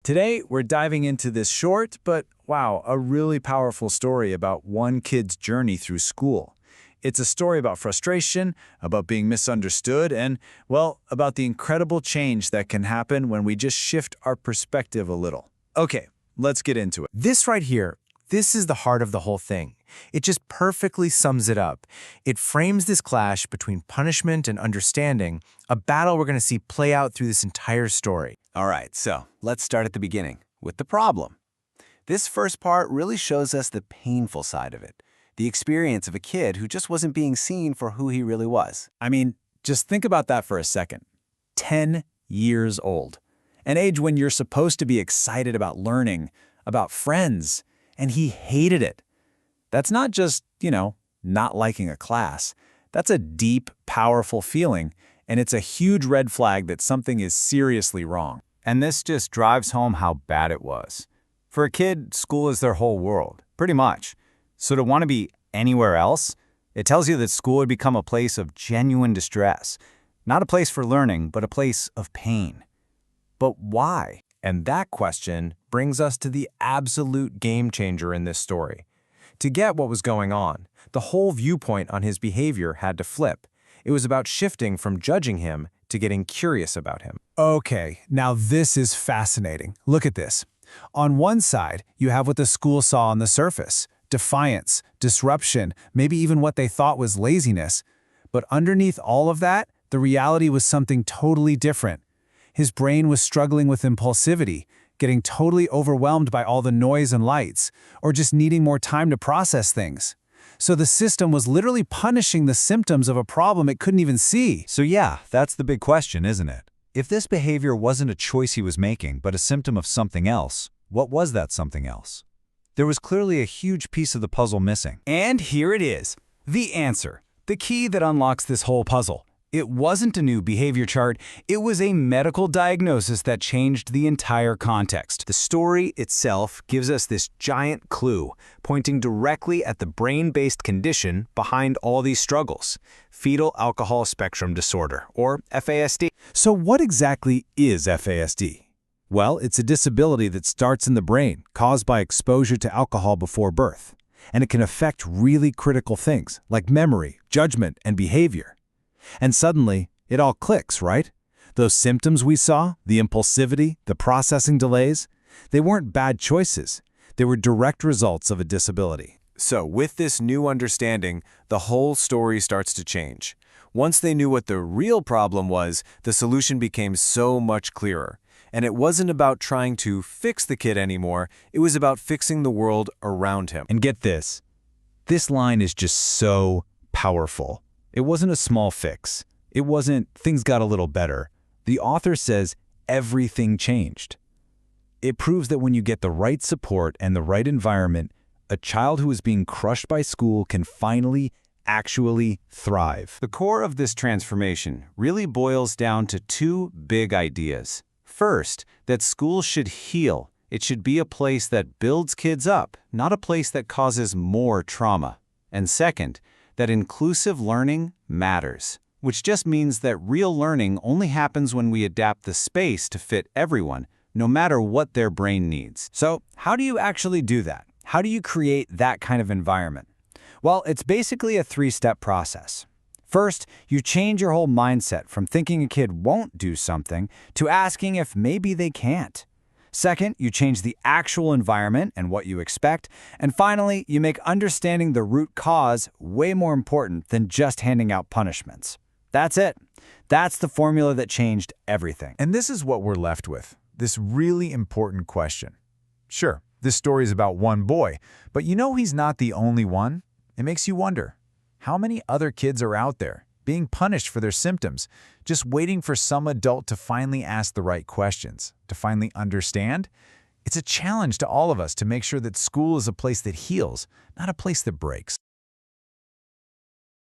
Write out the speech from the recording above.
Today, we're diving into this short, but wow, a really powerful story about one kid's journey through school. It's a story about frustration, about being misunderstood, and, well, about the incredible change that can happen when we just shift our perspective a little. Okay, let's get into it. This right here, this is the heart of the whole thing. It just perfectly sums it up. It frames this clash between punishment and understanding, a battle we're going to see play out through this entire story. All right, so let's start at the beginning, with the problem. This first part really shows us the painful side of it, the experience of a kid who just wasn't being seen for who he really was. I mean, just think about that for a second. 10 years old. An age when you're supposed to be excited about learning, about friends, and he hated it. That's not just, not liking a class. That's a deep, powerful feeling, and it's a huge red flag that something is seriously wrong. And this just drives home how bad it was. For a kid, school is their whole world, pretty much. So to want to be anywhere else, it tells you that school would become a place of genuine distress. Not a place for learning, but a place of pain. But why? And that question brings us to the absolute game changer in this story. To get what was going on, the whole viewpoint on his behavior had to flip. It was about shifting from judging him to getting curious about him. Okay, now this is fascinating. Look at this. On one side, you have what the school saw on the surface: defiance, disruption, maybe even what they thought was laziness. But underneath all of that, the reality was something totally different. His brain was struggling with impulsivity, getting totally overwhelmed by all the noise and lights, or just needing more time to process things. So the system was literally punishing the symptoms of a problem it couldn't even see. So yeah, that's the big question, isn't it? If this behavior wasn't a choice he was making, but a symptom of something else, what was that something else? There was clearly a huge piece of the puzzle missing. And here it is, the answer, the key that unlocks this whole puzzle. It wasn't a new behavior chart, it was a medical diagnosis that changed the entire context. The story itself gives us this giant clue, pointing directly at the brain-based condition behind all these struggles: fetal alcohol spectrum disorder, or FASD. So what exactly is FASD? Well, it's a disability that starts in the brain, caused by exposure to alcohol before birth. And it can affect really critical things, like memory, judgment, and behavior. And suddenly, it all clicks, right? Those symptoms we saw, the impulsivity, the processing delays, they weren't bad choices. They were direct results of a disability. So with this new understanding, the whole story starts to change. Once they knew what the real problem was, the solution became so much clearer. And it wasn't about trying to fix the kid anymore, it was about fixing the world around him. And get this line is just so powerful. It wasn't a small fix. It wasn't things got a little better. The author says everything changed. It proves that when you get the right support and the right environment, a child who is being crushed by school can finally, actually thrive. The core of this transformation really boils down to two big ideas. First, that school should heal. It should be a place that builds kids up, not a place that causes more trauma. And second, that inclusive learning matters, which just means that real learning only happens when we adapt the space to fit everyone, no matter what their brain needs. So, how do you actually do that? How do you create that kind of environment? Well, it's basically a three-step process. First, you change your whole mindset from thinking a kid won't do something to asking if maybe they can't. Second, you change the actual environment and what you expect. And finally, you make understanding the root cause way more important than just handing out punishments. That's it. That's the formula that changed everything. And this is what we're left with, this really important question. Sure, this story is about one boy, but he's not the only one. It makes you wonder, how many other kids are out there being punished for their symptoms, just waiting for some adult to finally ask the right questions, to finally understand? It's a challenge to all of us to make sure that school is a place that heals, not a place that breaks.